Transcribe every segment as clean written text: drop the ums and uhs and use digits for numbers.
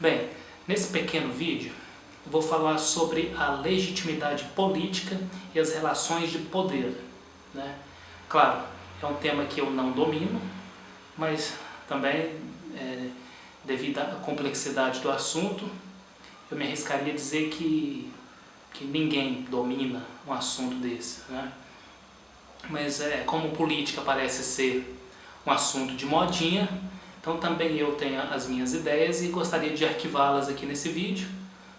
Bem, nesse pequeno vídeo eu vou falar sobre a legitimidade política e as relações de poder, né? Claro, é um tema que eu não domino, mas também, devido à complexidade do assunto, eu me arriscaria a dizer que ninguém domina um assunto desse, né? Mas como política parece ser um assunto de modinha, então também eu tenho as minhas ideias e gostaria de arquivá-las aqui nesse vídeo,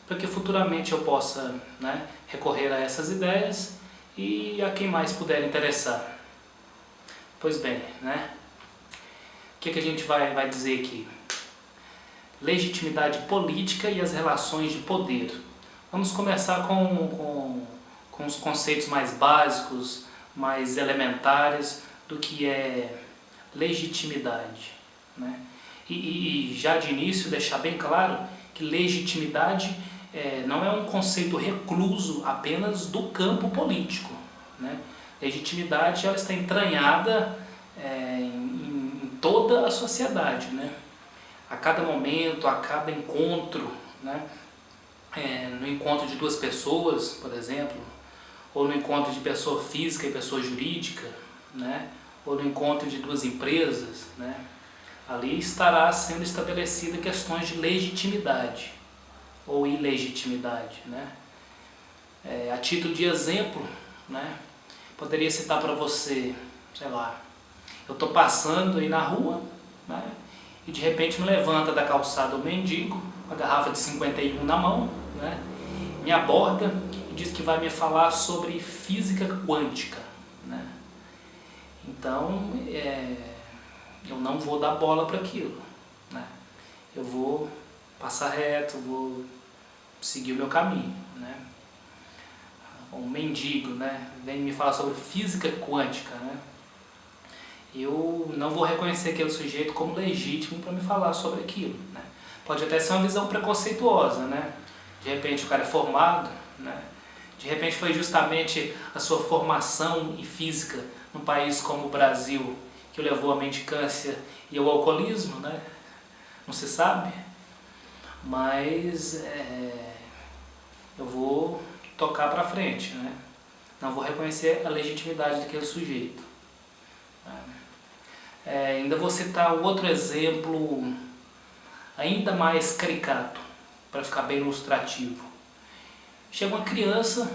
para que futuramente eu possa, né, recorrer a essas ideias e a quem mais puder interessar. Pois bem, né? O que a gente vai dizer aqui? Legitimidade política e as relações de poder. Vamos começar com os conceitos mais básicos, mais elementares do que é legitimidade, né? E já de início deixar bem claro que legitimidade não é um conceito recluso apenas do campo político, né? Legitimidade ela está entranhada em toda a sociedade, né? A cada momento, a cada encontro, né? No encontro de duas pessoas, por exemplo, ou no encontro de pessoa física e pessoa jurídica, né? Ou no encontro de duas empresas, né? Ali estará sendo estabelecida questões de legitimidade ou ilegitimidade, né? A título de exemplo, né? Poderia citar para você, sei lá, eu estou passando aí na rua, né? E de repente me levanta da calçada o mendigo, com a garrafa de 51 na mão, né? Me aborda e diz que vai me falar sobre física quântica, né? Então, eu não vou dar bola para aquilo, né? Eu vou passar reto, vou seguir o meu caminho, né? Um mendigo, né, vem me falar sobre física quântica, né? Eu não vou reconhecer aquele sujeito como legítimo para me falar sobre aquilo, né? Pode até ser uma visão preconceituosa, né? De repente o cara é formado, né? De repente foi justamente a sua formação em física num país como o Brasil que o levou à mendicância e ao alcoolismo, né? Não se sabe, mas eu vou tocar para frente, né? Não vou reconhecer a legitimidade daquele sujeito. Ainda vou citar outro exemplo ainda mais caricato, para ficar bem ilustrativo. Chega uma criança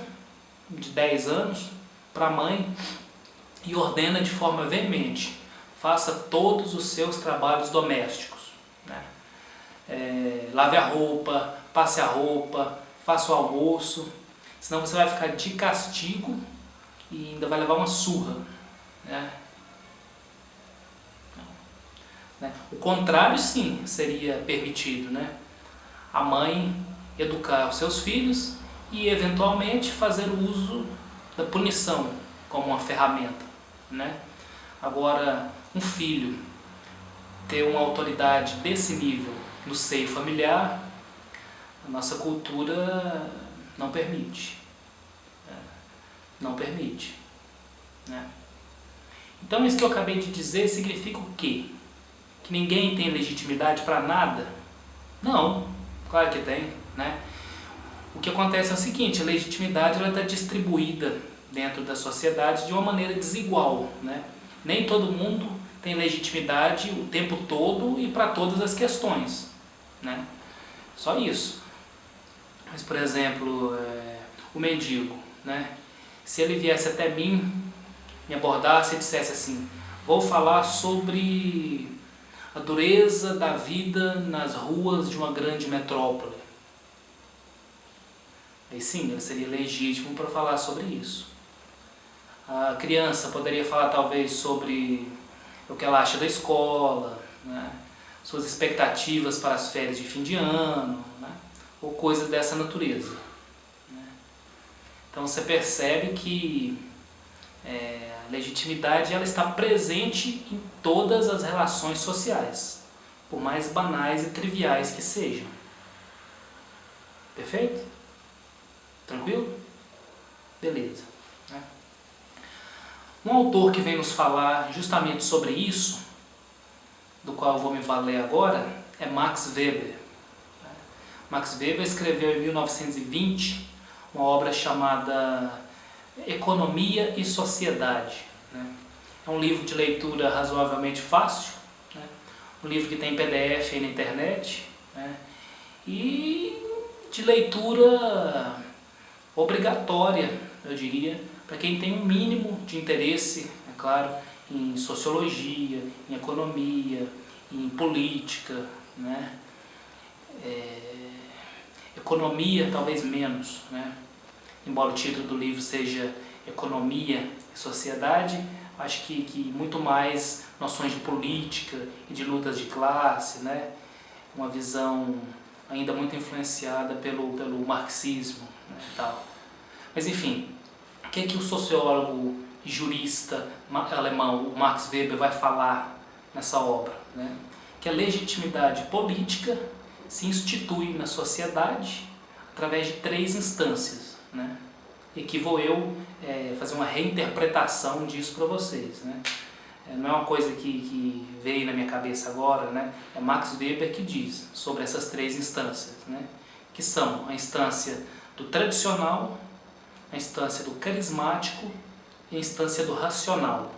de 10 anos para a mãe e ordena de forma veemente: faça todos os seus trabalhos domésticos, né? Lave a roupa, passe a roupa, faça o almoço, senão você vai ficar de castigo e ainda vai levar uma surra, né? O contrário, sim, seria permitido, né? A mãe educar os seus filhos e, eventualmente, fazer o uso da punição como uma ferramenta, né? Agora, um filho ter uma autoridade desse nível no seio familiar, a nossa cultura não permite. Não permite, né? Então, isso que eu acabei de dizer significa o quê? Que ninguém tem legitimidade para nada? Não, claro que tem, né? O que acontece é o seguinte: a legitimidade ela está distribuída dentro da sociedade de uma maneira desigual, né? Nem todo mundo tem legitimidade o tempo todo e para todas as questões, né? Só isso. Mas, por exemplo, o mendigo, né? Se ele viesse até mim, me abordasse e dissesse assim: vou falar sobre a dureza da vida nas ruas de uma grande metrópole. Aí sim, ele seria legítimo para falar sobre isso. A criança poderia falar talvez sobre o que ela acha da escola, né? Suas expectativas para as férias de fim de ano, né? Ou coisas dessa natureza, né? Então você percebe que a legitimidade ela está presente em todas as relações sociais, por mais banais e triviais que sejam. Perfeito? Tranquilo? Beleza, né? Um autor que vem nos falar justamente sobre isso, do qual eu vou me valer agora, é Max Weber. Max Weber escreveu em 1920 uma obra chamada Economia e Sociedade, né? É um livro de leitura razoavelmente fácil, né? Um livro que tem PDF aí na internet, né? E de leitura obrigatória, eu diria, para quem tem um mínimo de interesse, é claro, em sociologia, em economia, em política, né? Economia talvez menos, né? Embora o título do livro seja Economia e Sociedade, acho que muito mais noções de política e de lutas de classe, né? Uma visão ainda muito influenciada pelo marxismo, né, e tal. Mas enfim, o que é que o sociólogo e jurista alemão, o Max Weber, vai falar nessa obra, né? Que a legitimidade política se institui na sociedade através de 3 instâncias, né? E que vou eu fazer uma reinterpretação disso para vocês, né? Não é uma coisa que veio na minha cabeça agora, né? É Max Weber que diz sobre essas 3 instâncias, né? Que são a instância do tradicional, a instância do carismático e a instância do racional.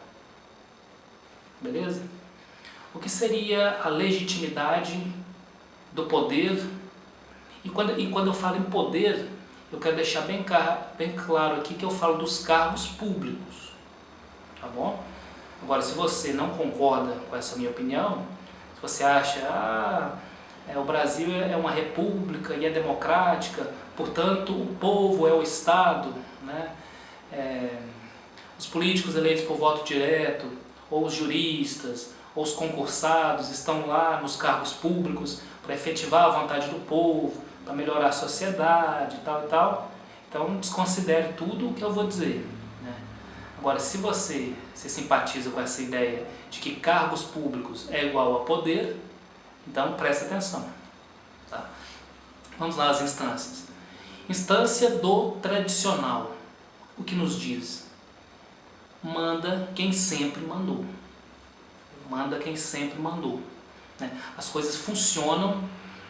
Beleza? O que seria a legitimidade do poder? E quando eu falo em poder, eu quero deixar bem claro aqui que eu falo dos cargos públicos, tá bom? Agora, se você não concorda com essa minha opinião, se você acha o Brasil é uma república e é democrática, portanto o povo é o Estado, né? Os políticos eleitos por voto direto, ou os juristas, ou os concursados estão lá nos cargos públicos para efetivar a vontade do povo, para melhorar a sociedade e tal e tal. Então desconsidere tudo o que eu vou dizer, né? Agora, se você se simpatiza com essa ideia de que cargos públicos é igual a poder, então presta atenção, tá? Vamos lá às instâncias. Instância do tradicional. O que nos diz? Manda quem sempre mandou. Manda quem sempre mandou, né? As coisas funcionam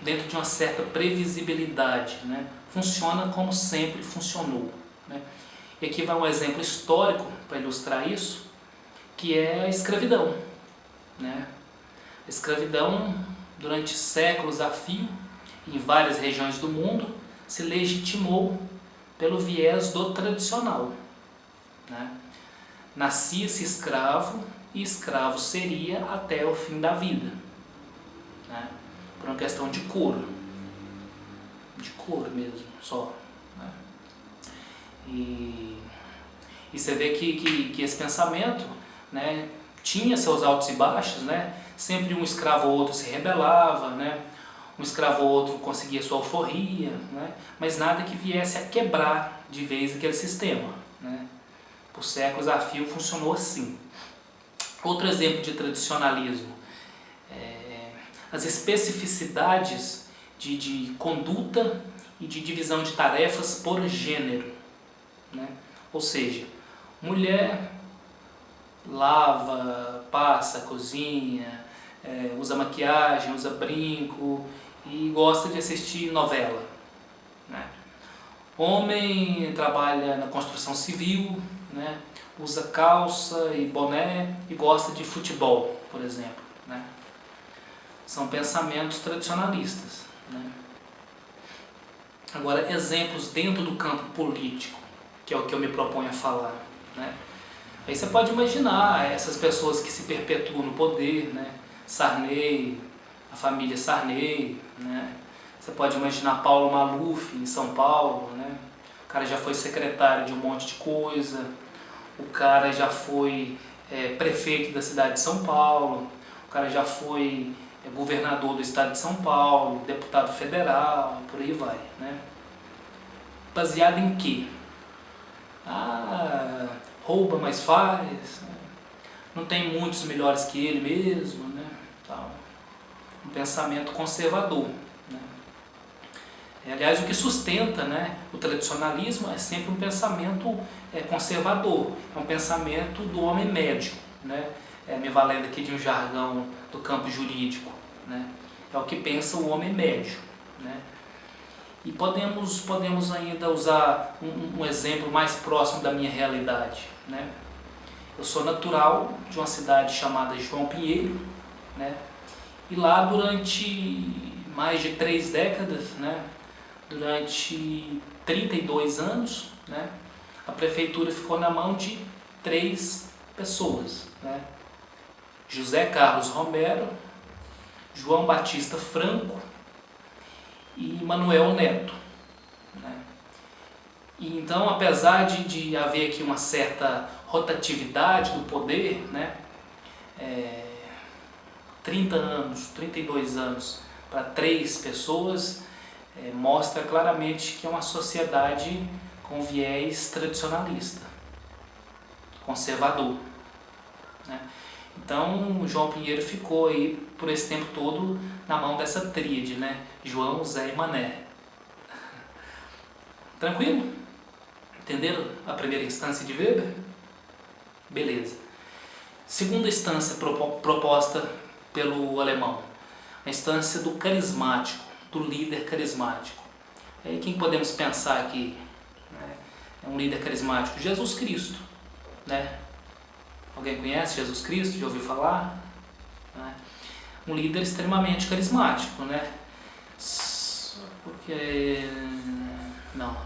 dentro de uma certa previsibilidade, né? Funciona como sempre funcionou, né? E aqui vai um exemplo histórico para ilustrar isso, que é a escravidão, né? A escravidão, durante séculos a fio, em várias regiões do mundo, se legitimou pelo viés do tradicional, né? Nascia-se escravo e escravo seria até o fim da vida, né? Por uma questão de couro mesmo, só, né? E você vê que esse pensamento, né, tinha seus altos e baixos, né? Sempre um escravo ou outro se rebelava, né? Um escravo ou outro conseguia sua alforria, né? Mas nada que viesse a quebrar de vez aquele sistema, né? Por séculos a fio funcionou assim. Outro exemplo de tradicionalismo, as especificidades de conduta e de divisão de tarefas por gênero, né? Ou seja, mulher lava, passa, cozinha, usa maquiagem, usa brinco e gosta de assistir novela, né? Homem trabalha na construção civil, né? Usa calça e boné e gosta de futebol, por exemplo, né? São pensamentos tradicionalistas, né? Agora, exemplos dentro do campo político, que é o que eu me proponho a falar, né? Aí você pode imaginar essas pessoas que se perpetuam no poder, né? Sarney, a família Sarney, né? Você pode imaginar Paulo Maluf em São Paulo, né? O cara já foi secretário de um monte de coisa, o cara já foi prefeito da cidade de São Paulo, o cara já foi governador do estado de São Paulo, deputado federal, por aí vai, né? Baseado em quê? Rouba, mas faz, né? Não tem muitos melhores que ele mesmo, né? Tal. Um pensamento conservador, né? Aliás, o que sustenta, né, o tradicionalismo é sempre um pensamento conservador, é um pensamento do homem médio, né? Me valendo aqui de um jargão do campo jurídico, né? É o que pensa o homem médio, né? E podemos ainda usar um exemplo mais próximo da minha realidade, né? Eu sou natural de uma cidade chamada João Pinheiro, né? E lá durante mais de 3 décadas, né? Durante 32 anos, né? A prefeitura ficou na mão de 3 pessoas, né? José Carlos Romero, João Batista Franco e Manuel Neto, né? E então, apesar de haver aqui uma certa rotatividade do poder, né? 30 anos, 32 anos para 3 pessoas, mostra claramente que é uma sociedade com viés tradicionalista, conservador, né? Então, João Pinheiro ficou aí por esse tempo todo na mão dessa tríade, né? João, Zé e Mané. Tranquilo? Entenderam a primeira instância de Weber? Beleza. Segunda instância proposta pelo alemão, a instância do carismático, do líder carismático. Aí quem podemos pensar aqui, né? É um líder carismático? Jesus Cristo, né? Alguém conhece Jesus Cristo? Já ouviu falar? Né? Um líder extremamente carismático, né? Porque... não.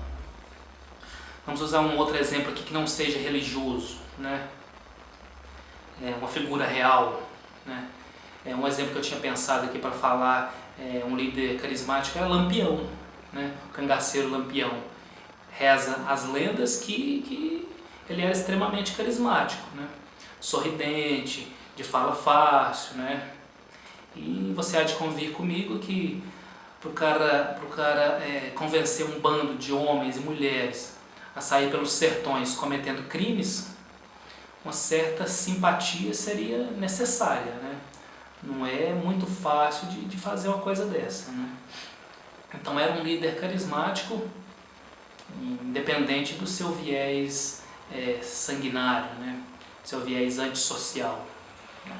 Vamos usar um outro exemplo aqui que não seja religioso, né? Uma figura real, né? Um exemplo que eu tinha pensado aqui para falar, um líder carismático é Lampião, né? O cangaceiro Lampião. Reza as lendas que ele era extremamente carismático, né? Sorridente, de fala fácil, né? E você há de convir comigo que pro cara convencer um bando de homens e mulheres a sair pelos sertões cometendo crimes, uma certa simpatia seria necessária, né? Não é muito fácil de fazer uma coisa dessa, né? Então era um líder carismático, independente do seu viés sanguinário, né? Seu viés antissocial, né?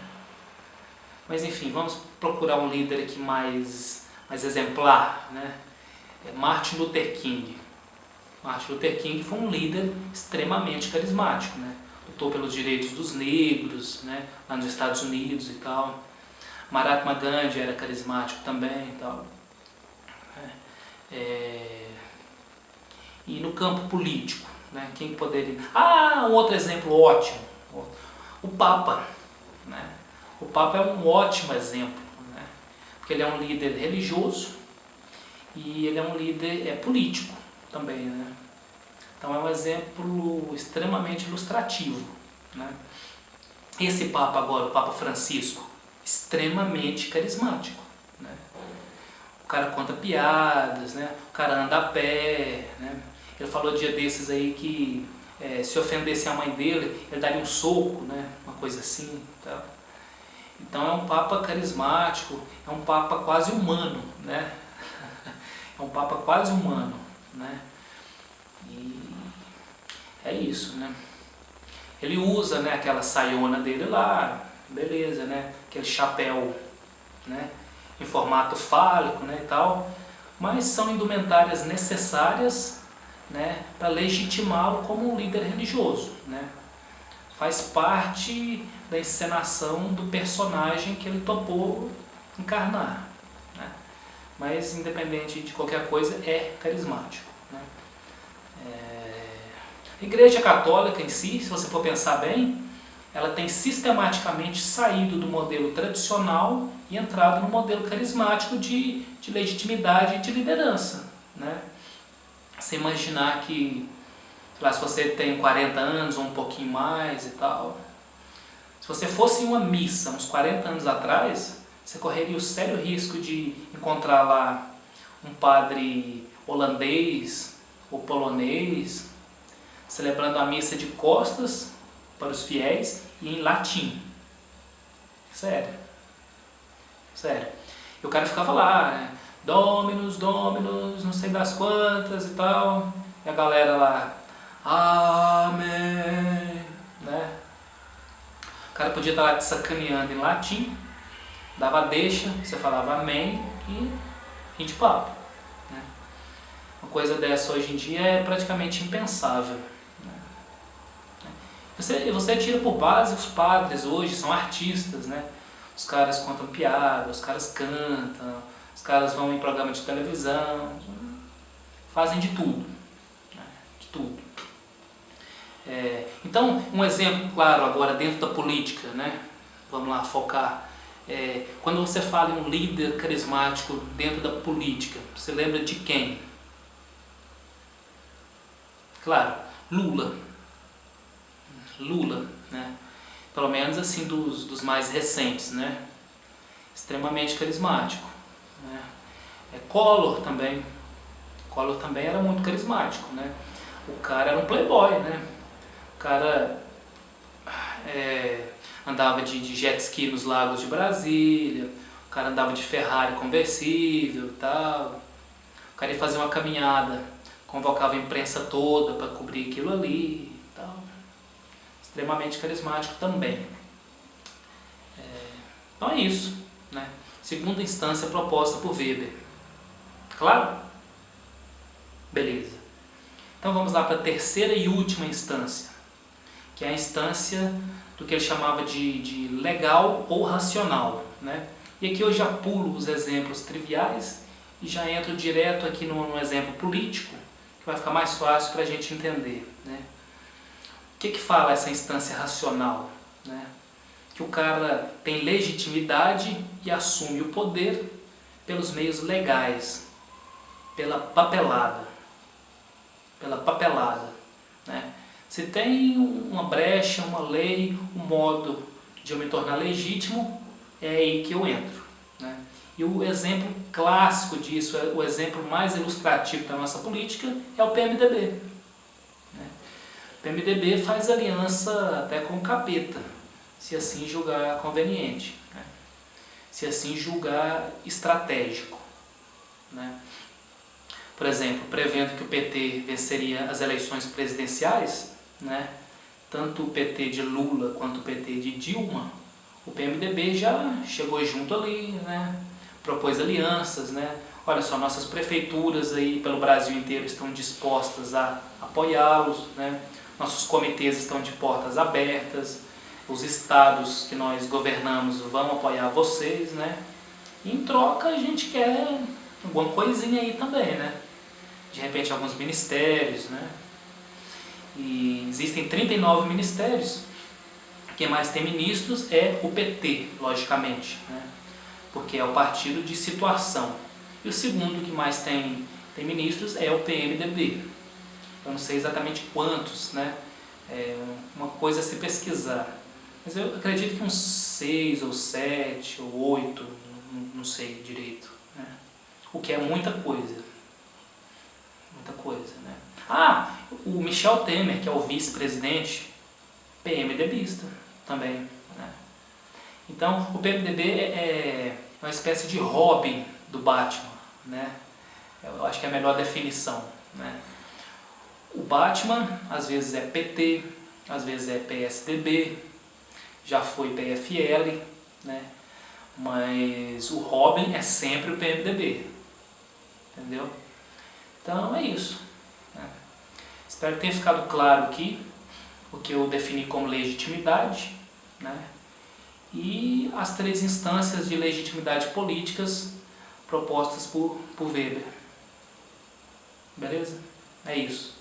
Mas enfim, vamos procurar um líder aqui mais exemplar, né? Martin Luther King. Martin Luther King foi um líder extremamente carismático, né? Lutou pelos direitos dos negros, né? Lá nos Estados Unidos e tal. Mahatma Gandhi era carismático também e tal. E no campo político, né? Quem poderia... um outro exemplo ótimo. O Papa, né? O Papa é um ótimo exemplo, né? Porque ele é um líder religioso e ele é um líder político também, né? Então é um exemplo extremamente ilustrativo, né? Esse Papa agora, o Papa Francisco, extremamente carismático, né? O cara conta piadas, né? O cara anda a pé, né? Ele falou um dia desses aí que se ofendesse a mãe dele, ele daria um soco, né? Uma coisa assim, tá? Então é um Papa carismático, é um Papa quase humano, né? É um Papa quase humano, né? E é isso, né? Ele usa, né, aquela saiona dele lá, beleza, né? Aquele chapéu, né, em formato fálico, né, e tal, mas são indumentárias necessárias, né, para legitimá-lo como um líder religioso, né? Faz parte da encenação do personagem que ele topou encarnar, né? Mas independente de qualquer coisa, é carismático, né? A Igreja Católica em si, se você for pensar bem, ela tem sistematicamente saído do modelo tradicional e entrado no modelo carismático de legitimidade e de liderança, né? Você imaginar que, sei lá, se você tem 40 anos ou um pouquinho mais e tal, se você fosse em uma missa uns 40 anos atrás, você correria o sério risco de encontrar lá um padre holandês ou polonês celebrando a missa de costas para os fiéis e em latim. Sério. Sério. E o cara ficava lá, né? Dominus, Dominus, não sei das quantas e tal. E a galera lá, Amém, né? O cara podia estar lá te sacaneando em latim, dava deixa, você falava Amém e fim de papo, né? Uma coisa dessa hoje em dia é praticamente impensável. Você tira por base os padres hoje, são artistas, né? Os caras contam piada, os caras cantam, os caras vão em programa de televisão, fazem de tudo. Né? De tudo. Então, um exemplo claro agora dentro da política, né? Vamos lá focar. Quando você fala em um líder carismático dentro da política, você lembra de quem? Claro, Lula, né? Pelo menos assim dos mais recentes, né? Extremamente carismático, né? Collor também era muito carismático, né? O cara era um playboy, né? O cara andava de jet ski nos lagos de Brasília, o cara andava de Ferrari conversível e tal, o cara ia fazer uma caminhada, convocava a imprensa toda para cobrir aquilo ali e tal. Extremamente carismático também. Então é isso, né? Segunda instância proposta por Weber. Claro? Beleza. Então vamos lá para a terceira e última instância, que é a instância do que ele chamava de legal ou racional, né? E aqui eu já pulo os exemplos triviais e já entro direto aqui no exemplo político, que vai ficar mais fácil para a gente entender, né? O que fala essa instância racional? Né? Que o cara tem legitimidade e assume o poder pelos meios legais, pela papelada. Né? Se tem uma brecha, uma lei, um modo de eu me tornar legítimo, é aí que eu entro. Né? E o exemplo clássico disso, o exemplo mais ilustrativo da nossa política é o PMDB. O PMDB faz aliança até com o capeta, se assim julgar conveniente, né? Se assim julgar estratégico. Né? Por exemplo, prevendo que o PT venceria as eleições presidenciais, né? Tanto o PT de Lula quanto o PT de Dilma, o PMDB já chegou junto ali, né? Propôs alianças, né? Olha só, nossas prefeituras aí pelo Brasil inteiro estão dispostas a apoiá-los, né? Nossos comitês estão de portas abertas, os estados que nós governamos vão apoiar vocês, né? E em troca a gente quer alguma coisinha aí também, né? De repente alguns ministérios, né? E existem 39 ministérios. Quem mais tem ministros é o PT, logicamente, né? Porque é o partido de situação. E o segundo que mais tem ministros é o PMDB. Eu não sei exatamente quantos, né? É uma coisa a se pesquisar. Mas eu acredito que uns 6 ou 7 ou 8, não sei direito. Né? O que é muita coisa. Muita coisa, né? Ah, o Michel Temer, que é o vice-presidente, PMDBista também. Né? Então, o PMDB é uma espécie de Robin do Batman. Né? Eu acho que é a melhor definição. Né? O Batman, às vezes é PT, às vezes é PSDB, já foi PFL, né? Mas o Robin é sempre o PMDB, entendeu? Então é isso. Né? Espero que tenha ficado claro aqui o que eu defini como legitimidade, né? E as 3 instâncias de legitimidade políticas propostas por Weber. Beleza? É isso.